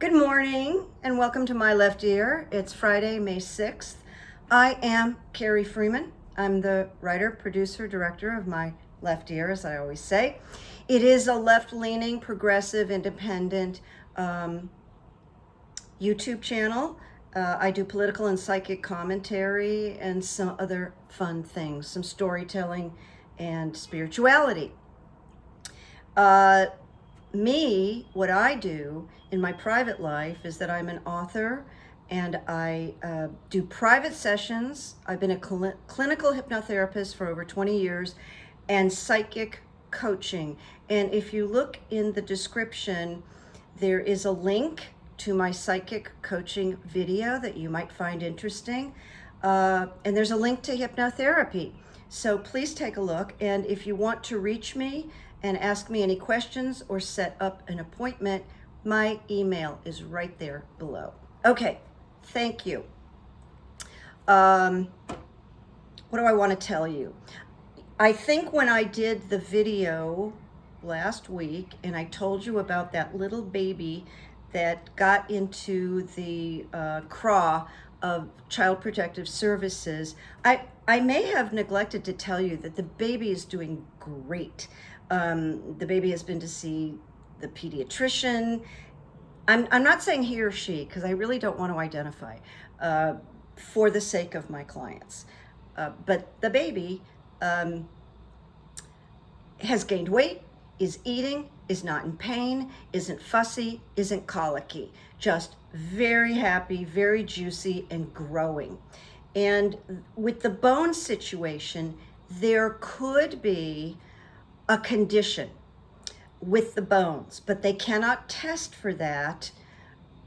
Good morning and welcome to My Left Ear. It's Friday, May 6th. I am Carrie Freeman. I'm the writer, producer, director of My Left Ear, as I always say. It is a left-leaning, progressive, independent YouTube channel. I do political and psychic commentary and some other fun things, some storytelling and spirituality. What I do in my private life is that I'm an author and I do private sessions. I've been a clinical hypnotherapist for over 20 years and psychic coaching. And if you look in the description, there is a link to my psychic coaching video that you might find interesting. And there's a link to hypnotherapy. So please take a look. And if you want to reach me and ask me any questions or set up an appointment, my email is right there below. Okay, thank you. What do I want to tell you? I think when I did the video last week and I told you about that little baby that got into the craw of Child Protective Services, I may have neglected to tell you that the baby is doing great. The baby has been to see the pediatrician. I'm not saying he or she, because I really don't want to identify for the sake of my clients. But the baby has gained weight, is eating, is not in pain, isn't fussy, isn't colicky, just very happy, very juicy, and growing. And with the bone situation, there could be a condition with the bones, but they cannot test for that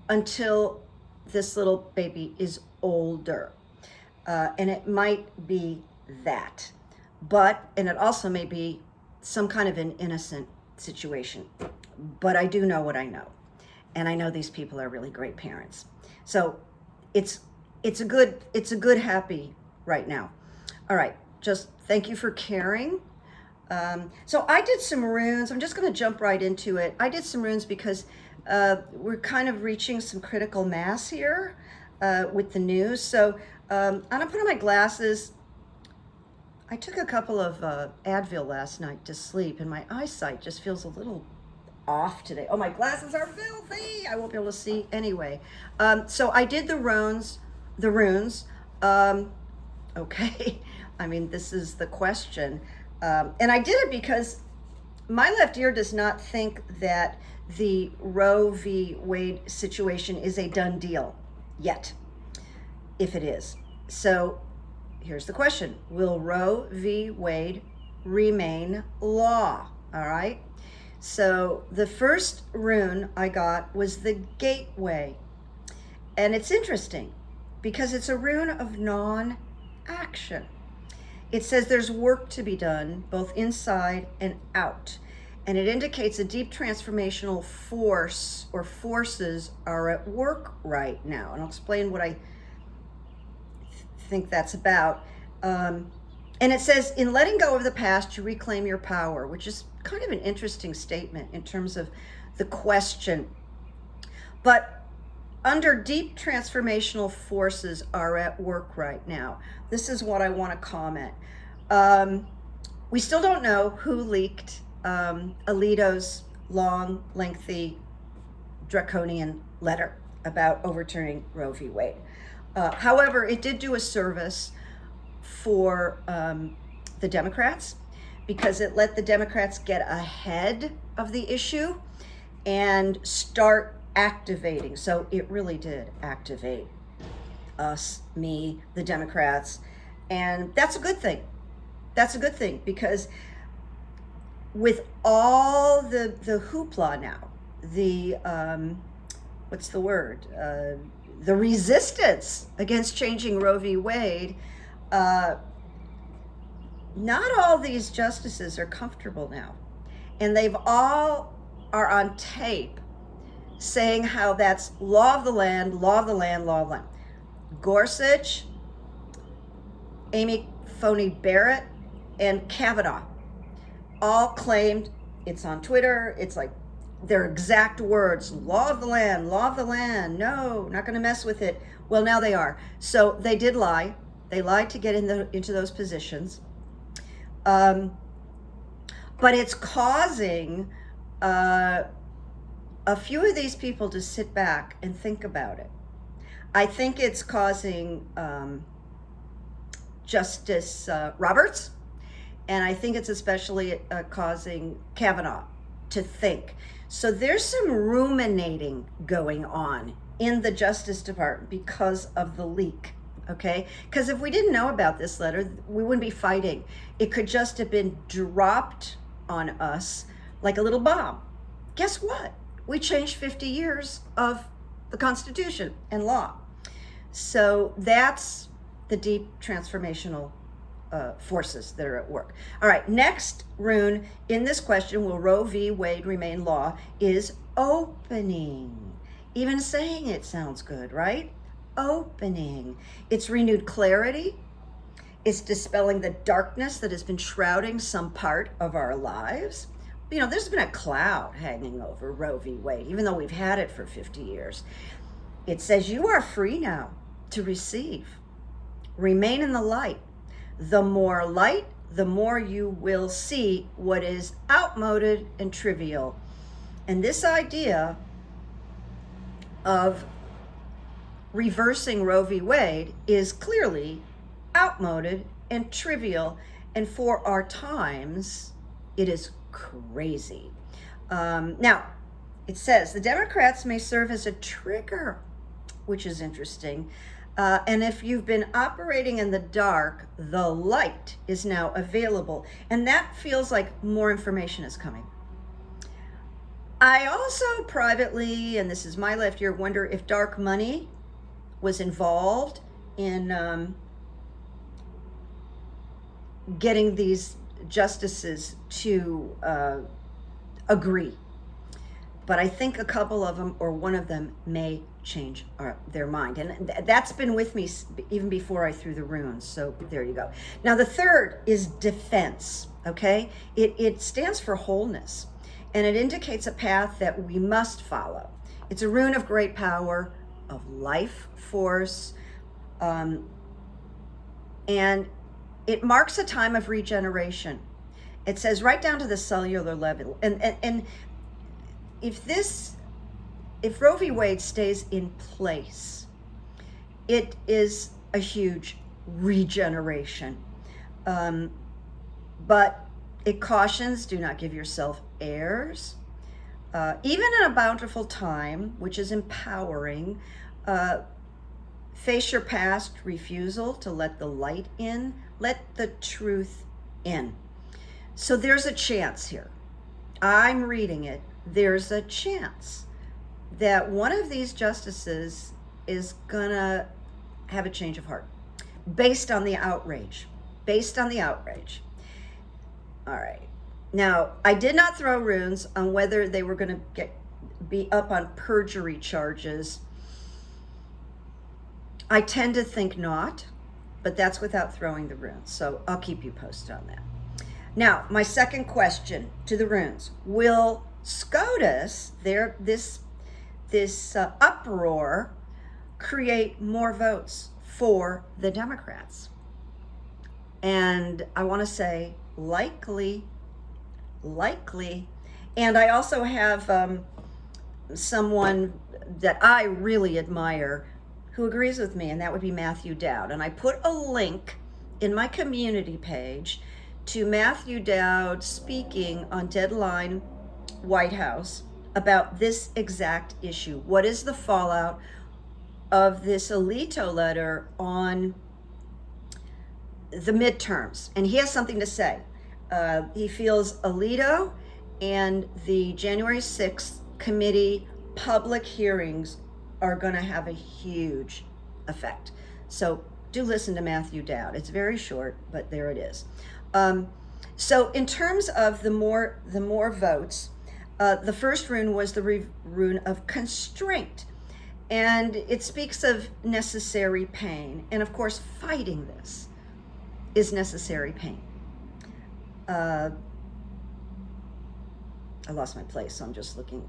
until this little baby is older. And it might be that, and it also may be some kind of an innocent situation. But I do know what I know. And I know these people are really great parents. So it's a good happy right now. All right, just thank you for caring. So I did some runes. I'm just going to jump right into it. I did some runes because we're kind of reaching some critical mass here with the news. So I'm going to put on my glasses. I took a couple of Advil last night to sleep, and my eyesight just feels a little off today. Oh, my glasses are filthy. I won't be able to see anyway. So I did the runes. Okay. I mean, this is the question. And I did it because my left ear does not think that the Roe v. Wade situation is a done deal yet, if it is. So here's the question. Will Roe v. Wade remain law? All right. So the first rune I got was the gateway. And it's interesting because it's a rune of non-action. It says there's work to be done, both inside and out. And it indicates a deep transformational force or forces are at work right now. And I'll explain what I think that's about. And it says, in letting go of the past, you reclaim your power, which is kind of an interesting statement in terms of the question. But under deep transformational forces are at work right now. This is what I want to comment. We still don't know who leaked Alito's long, lengthy, draconian letter about overturning Roe v. Wade. However, it did do a service for the Democrats because it let the Democrats get ahead of the issue and start activating. So it really did activate us, me, the Democrats, and that's a good thing. That's a good thing because with all the hoopla now, the what's the word? The resistance against changing Roe v. Wade, not all these justices are comfortable now, and they've all are on tape saying how that's law of the land, law of the land, law of the land. Gorsuch, Amy Coney Barrett, and Kavanaugh all claimed, it's on Twitter, it's like their exact words, law of the land, no, not going to mess with it. Well, now they are. So they did lie. They lied to get into those positions. But it's causing a few of these people to sit back and think about it. I think it's causing Justice Roberts, and I think it's especially causing Kavanaugh to think. So there's some ruminating going on in the Justice Department because of the leak, okay? Because if we didn't know about this letter, we wouldn't be fighting. It could just have been dropped on us like a little bomb. Guess what? We changed 50 years of the Constitution and law. So that's the deep transformational forces that are at work. All right, next rune in this question, will Roe v. Wade remain law, is opening. Even saying it sounds good, right? Opening. It's renewed clarity. It's dispelling the darkness that has been shrouding some part of our lives. You know, there's been a cloud hanging over Roe v. Wade, even though we've had it for 50 years. It says you are free now to receive. Remain in the light. The more light, the more you will see what is outmoded and trivial. And this idea of reversing Roe v. Wade is clearly outmoded and trivial. And for our times, it is crazy. Now, it says the Democrats may serve as a trigger, which is interesting. And if you've been operating in the dark, the light is now available. And that feels like more information is coming. I also privately, and this is my left ear, wonder if dark money was involved in getting these justices to agree. But I think a couple of them, or one of them, may change their mind. And that's been with me even before I threw the runes. So there you go. Now the third is defense, okay? It stands for wholeness, and it indicates a path that we must follow. It's a rune of great power, of life force, and it marks a time of regeneration. It says right down to the cellular level. And if Roe v. Wade stays in place, it is a huge regeneration. But it cautions, do not give yourself airs. Even in a bountiful time, which is empowering, face your past refusal to let the light in, let the truth in. So there's a chance here. I'm reading it. There's a chance that one of these justices is gonna have a change of heart based on the outrage. All right. Now, I did not throw runes on whether they were gonna be up on perjury charges. I tend to think not, but that's without throwing the runes. So I'll keep you posted on that. Now, my second question to the runes: will Scotus, this uproar, create more votes for the Democrats? And I want to say likely. And I also have someone that I really admire who agrees with me, and that would be Matthew Dowd. And I put a link in my community page to Matthew Dowd speaking on Deadline White House about this exact issue. What is the fallout of this Alito letter on the midterms? And he has something to say. He feels Alito and the January 6th committee public hearings are going to have a huge effect. So do listen to Matthew Dowd. It's very short, but there it is. So in terms of the more votes, the first rune was the rune of constraint, and it speaks of necessary pain. And of course, fighting this is necessary pain. I lost my place, so I'm just looking.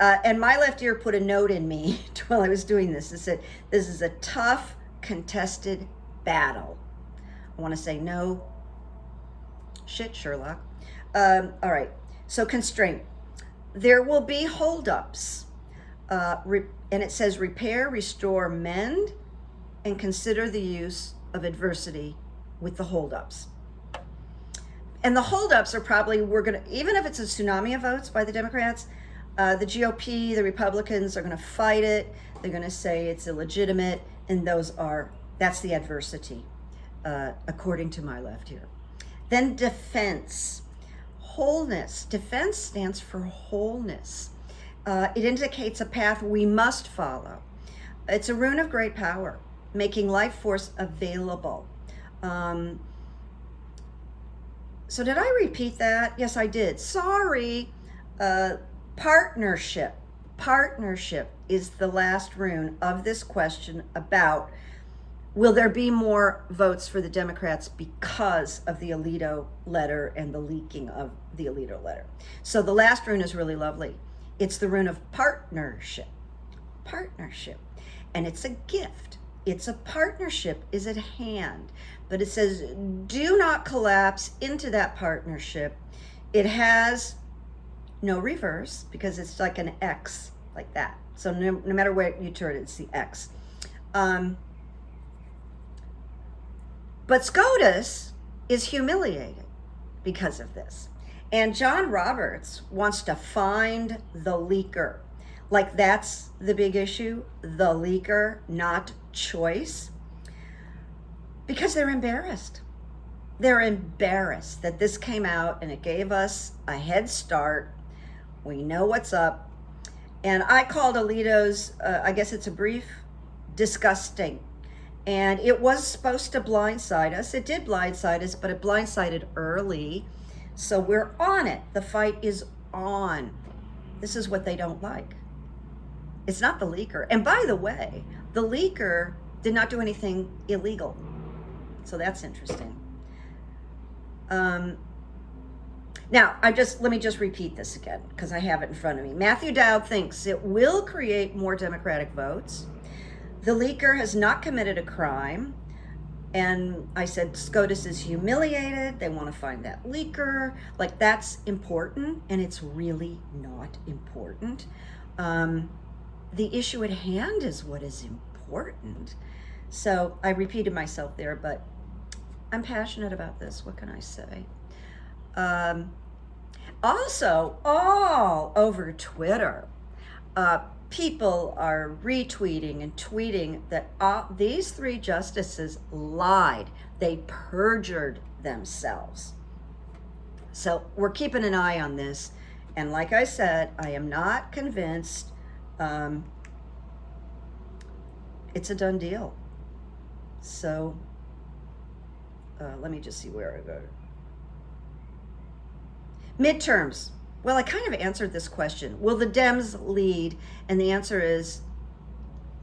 And my left ear put a note in me while I was doing this. It said, this is a tough, contested battle. I want to say no shit, Sherlock. All right, so constraint. There will be holdups. And it says repair, restore, mend, and consider the use of adversity with the holdups. And the holdups are probably, even if it's a tsunami of votes by the Democrats, the GOP, the Republicans are going to fight it. They're going to say it's illegitimate, and that's the adversity, according to my left here. Then defense, wholeness. Defense stands for wholeness. It indicates a path we must follow. It's a rune of great power, making life force available. So did I repeat that? Yes, I did. Sorry. Partnership. Partnership is the last rune of this question about will there be more votes for the Democrats because of the Alito letter and the leaking of the Alito letter. So the last rune is really lovely. It's the rune of partnership. Partnership. And it's a gift. It's a partnership is at hand. But it says, do not collapse into that partnership. It has no reverse because it's like an X, like that. So no matter where you turn it, it's the X. But Scotus is humiliated because of this. And John Roberts wants to find the leaker. Like that's the big issue, the leaker, not choice. Because they're embarrassed. They're embarrassed that this came out and it gave us a head start. We know what's up. And I called Alito's, I guess it's a brief, disgusting. And it was supposed to blindside us. It did blindside us, but it blindsided early. So we're on it. The fight is on. This is what they don't like. It's not the leaker. And by the way, the leaker did not do anything illegal. So that's interesting. Now, let me just repeat this again because I have it in front of me. Matthew Dowd thinks it will create more Democratic votes. The leaker has not committed a crime. And I said Scotus is humiliated. They want to find that leaker. Like that's important, and it's really not important. The issue at hand is what is important. So I repeated myself there, but I'm passionate about this. What can I say? Also, all over Twitter, people are retweeting and tweeting that these three justices lied. They perjured themselves. So we're keeping an eye on this. And like I said, I am not convinced it's a done deal. So let me just see where I go. Midterms. Well, I kind of answered this question. Will the Dems lead? And the answer is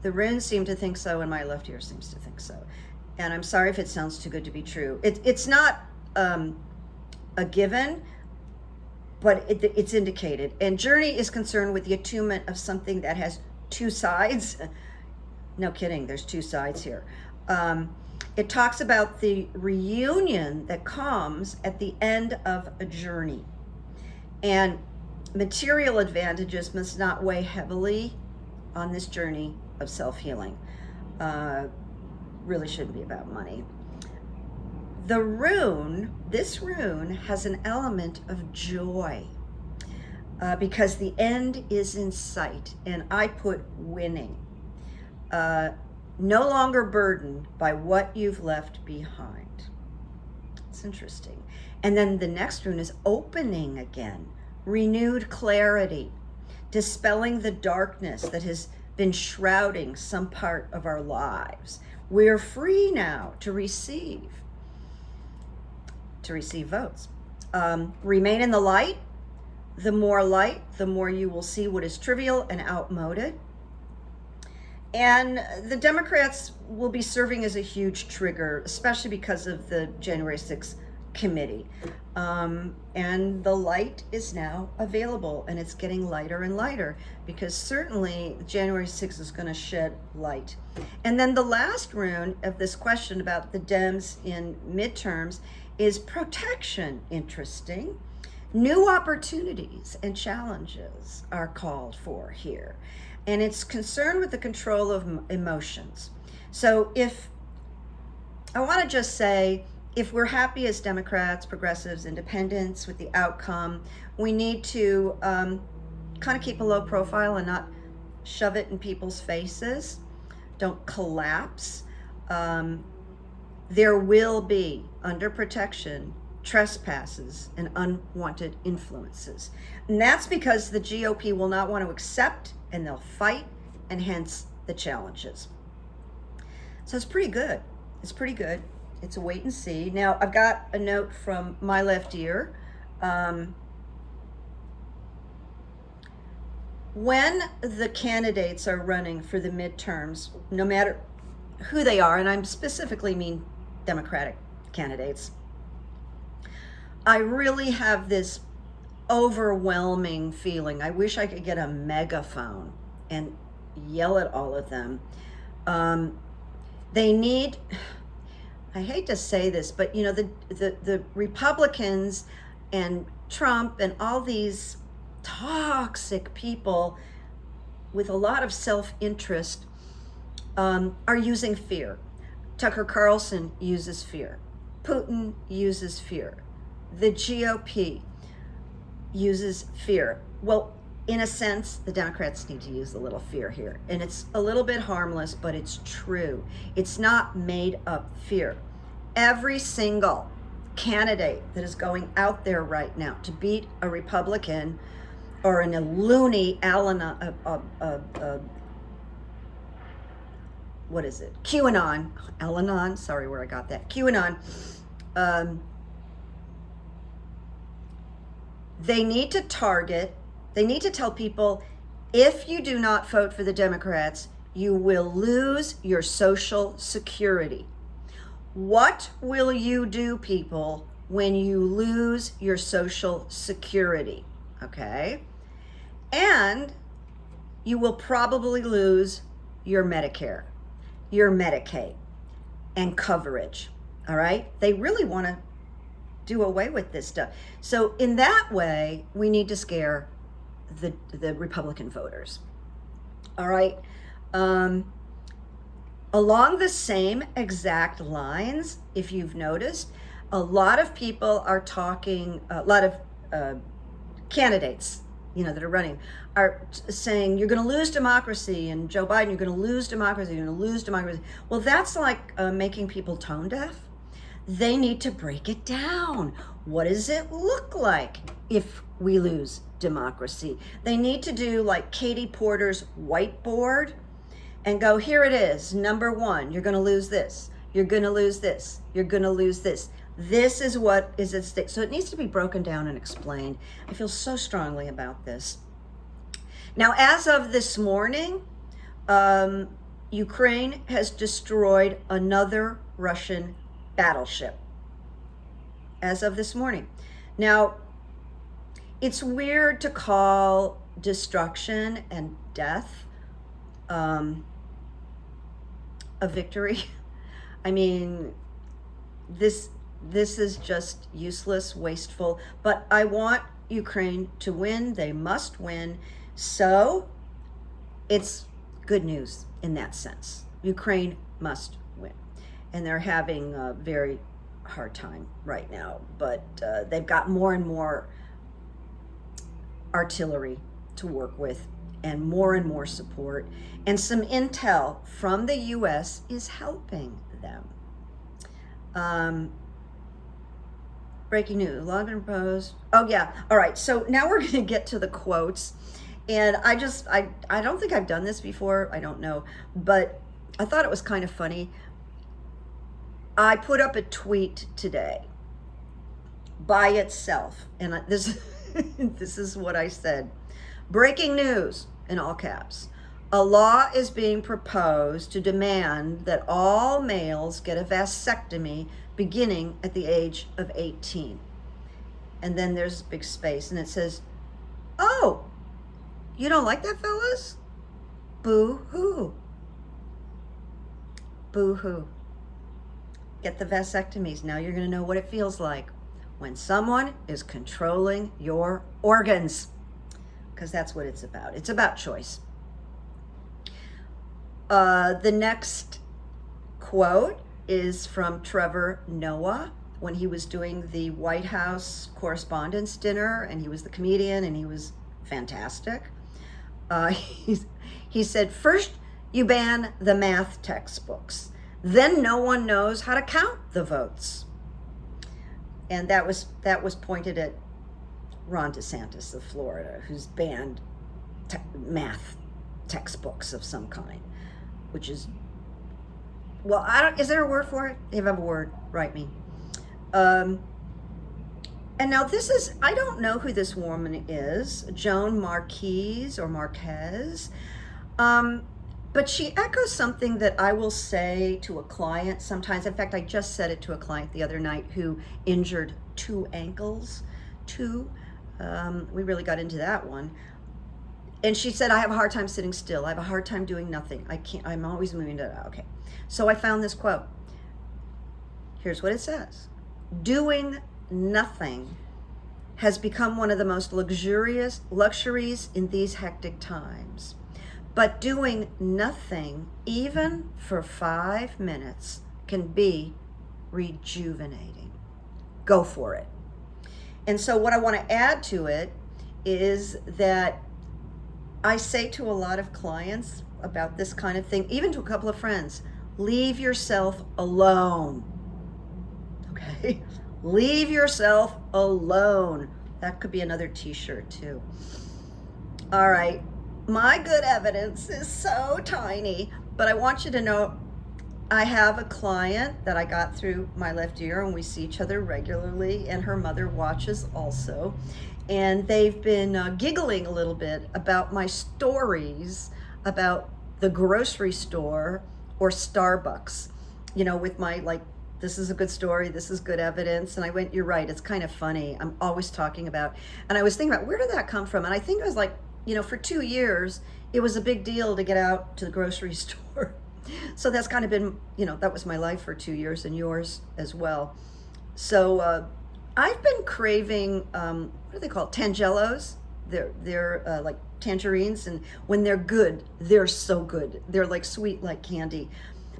the runes seem to think so, and my left ear seems to think so. And I'm sorry if it sounds too good to be true. It's not a given, but it's indicated. And Journey is concerned with the attunement of something that has two sides. No kidding, there's two sides here. It talks about the reunion that comes at the end of a journey. And material advantages must not weigh heavily on this journey of self-healing. Really shouldn't be about money. This rune has an element of joy because the end is in sight, and I put winning. No longer burdened by what you've left behind. It's interesting. And then the next rune is opening again, renewed clarity, dispelling the darkness that has been shrouding some part of our lives. We're free now to receive votes. Remain in the light. The more you will see what is trivial and outmoded. And the Democrats will be serving as a huge trigger, especially because of the January 6th committee. And the light is now available, and it's getting lighter and lighter, because certainly January 6th is going to shed light. And then the last rune of this question about the Dems in midterms is protection. Interesting. New opportunities and challenges are called for here. And it's concerned with the control of emotions. So I want to just say, if we're happy as Democrats, progressives, independents with the outcome, we need to kind of keep a low profile and not shove it in people's faces. Don't collapse. There will be, under protection, trespasses and unwanted influences. And that's because the GOP will not want to accept, and they'll fight, and hence the challenges. So it's pretty good. It's pretty good. It's a wait and see. Now, I've got a note from my left ear. When the candidates are running for the midterms, no matter who they are, and I specifically mean Democratic candidates, I really have this overwhelming feeling. I wish I could get a megaphone and yell at all of them. They need, I hate to say this, but you know, the Republicans and Trump and all these toxic people with a lot of self-interest are using fear. Tucker Carlson uses fear. Putin uses fear. The GOP uses fear. Well, in a sense, the Democrats need to use a little fear here. And it's a little bit harmless, but it's true. It's not made up fear. Every single candidate that is going out there right now to beat a Republican or a loony what is it? QAnon, sorry where I got that. QAnon. They need to tell people, if you do not vote for the Democrats, you will lose your Social Security. What will you do, people, when you lose your Social Security? Okay? And you will probably lose your Medicare, your Medicaid, and coverage. All right? They really want to do away with this stuff. So in that way, we need to scare the Republican voters. All right? Along the same exact lines, if you've noticed, a lot of people are talking, a lot of candidates, you know, that are running are saying, you're going to lose democracy, and Joe Biden, you're going to lose democracy, you're going to lose democracy. Well, that's like making people tone deaf. They need to break it down. What does it look like if we lose democracy? They need to do like Katie Porter's whiteboard and go, here it is. Number one, you're going to lose this. You're going to lose this. You're going to lose this. This is what is at stake. So it needs to be broken down and explained. I feel so strongly about this. Now, as of this morning, Ukraine has destroyed another Russian battleship. As of this morning. Now, it's weird to call destruction and death a victory. I mean, this is just useless, wasteful, but I want Ukraine to win. They must win. So it's good news in that sense. Ukraine must win. And they're having a very hard time right now, but they've got more and more artillery to work with and more support. And some intel from the U.S. is helping them. Breaking news, law been proposed. Oh yeah, all right, so now we're gonna get to the quotes. And I don't think I've done this before, I don't know, but I thought it was kind of funny. I put up a tweet today by itself, and this is what I said. Breaking news, in all caps. A law is being proposed to demand that all males get a vasectomy beginning at the age of 18. And then there's a big space, and it says, oh, you don't like that, fellas? Boo-hoo. Boo-hoo. Get the vasectomies. Now you're going to know what it feels like when someone is controlling your organs, because that's what it's about. It's about choice. The next quote is from Trevor Noah when he was doing the White House Correspondents' Dinner, and he was the comedian, and he was fantastic. He said, first you ban the math textbooks, then no one knows how to count the votes. And that was pointed at Ron DeSantis of Florida, who's banned math textbooks of some kind, which is, well, is there a word for it? If you have a word, write me. And now this is, I don't know who this woman is, Joan Marquez or Marquez, but she echoes something that I will say to a client sometimes. In fact, I just said it to a client the other night who injured 2 ankles. We really got into that one. And she said, I have a hard time sitting still. I have a hard time doing nothing. I'm always moving. Okay. So I found this quote. Here's what it says. Doing nothing has become one of the most luxuries in these hectic times. But doing nothing, even for 5 minutes, can be rejuvenating. Go for it. And so what I want to add to it is that I say to a lot of clients about this kind of thing, even to a couple of friends, leave yourself alone. Okay? Leave yourself alone. That could be another t-shirt too. All right. My good evidence is so tiny, but I want you to know I have a client that I got through my left ear, and we see each other regularly, and her mother watches also. And they've been giggling a little bit about my stories about the grocery store or Starbucks, you know, with my, like, this is a good story, this is good evidence. And I went, you're right, it's kind of funny. I'm always talking about, and I was thinking about, where did that come from? And I think it was like, you know, for 2 years, it was a big deal to get out to the grocery store. So that's kind of been, you know, that was my life for 2 years, and yours as well. So I've been craving, what are they called? Tangelos. They're like tangerines, and when they're good, they're so good. They're like sweet, like candy.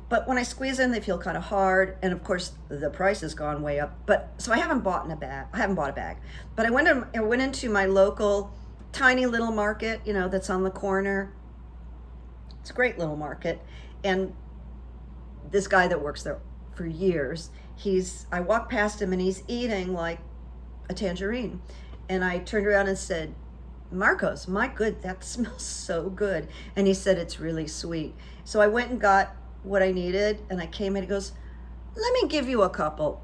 But when I squeeze in, they feel kind of hard, and of course the price has gone way up. But so I haven't bought a bag. But I went into my local tiny little market, you know, that's on the corner. It's a great little market, and this guy that works there for years, I walked past him, and he's eating like a tangerine, and I turned around and said, Marcos, my good, that smells so good. And he said, it's really sweet. So I went and got what I needed, and I came in, he goes, let me give you a couple.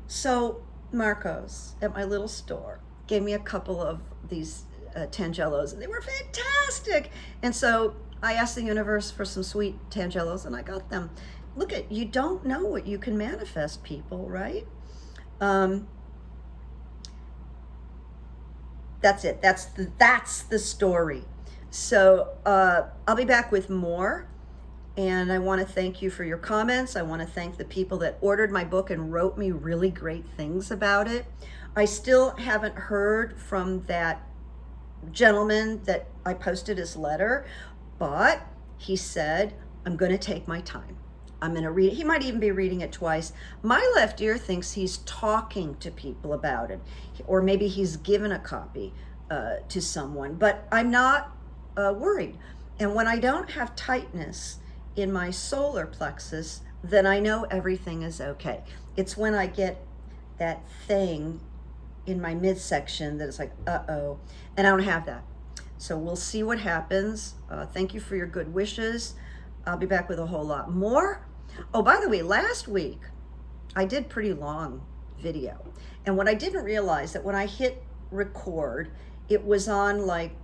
So Marcos at my little store gave me a couple of these Tangelos, and they were fantastic. And so I asked the universe for some sweet Tangelos, and I got them. Look at, you don't know what you can manifest, people, right? That's it. That's the story. So I'll be back with more. And I want to thank you for your comments. I want to thank the people that ordered my book and wrote me really great things about it. I still haven't heard from that gentleman that I posted his letter, but he said, I'm going to take my time. I'm going to read it. He might even be reading it twice. My left ear thinks he's talking to people about it, or maybe he's given a copy to someone, but I'm not worried. And when I don't have tightness in my solar plexus, then I know everything is okay. It's when I get that thing in my midsection that it's like, uh-oh, and I don't have that. So we'll see what happens. Thank you for your good wishes. I'll be back with a whole lot more. Oh, by the way, last week I did pretty long video. And what I didn't realize that when I hit record, it was on like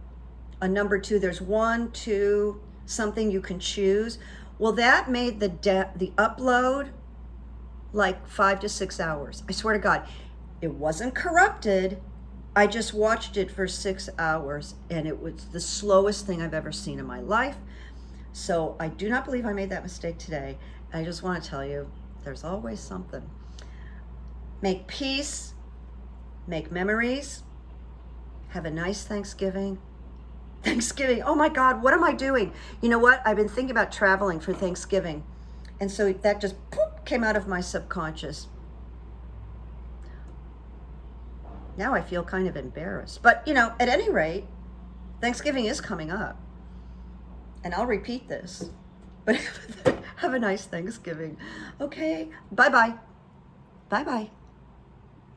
a number 2. There's 1, 2, something you can choose. Well, that made the upload like 5 to 6 hours. I swear to God, it wasn't corrupted. I just watched it for 6 hours, and it was the slowest thing I've ever seen in my life. So I do not believe I made that mistake today. I just want to tell you, there's always something. Make peace, make memories, have a nice Thanksgiving. Thanksgiving, oh my God, what am I doing? You know what? I've been thinking about traveling for Thanksgiving. And so that just came out of my subconscious. Now I feel kind of embarrassed. But, at any rate, Thanksgiving is coming up. And I'll repeat this. But have a nice Thanksgiving. Okay, bye-bye. Bye-bye.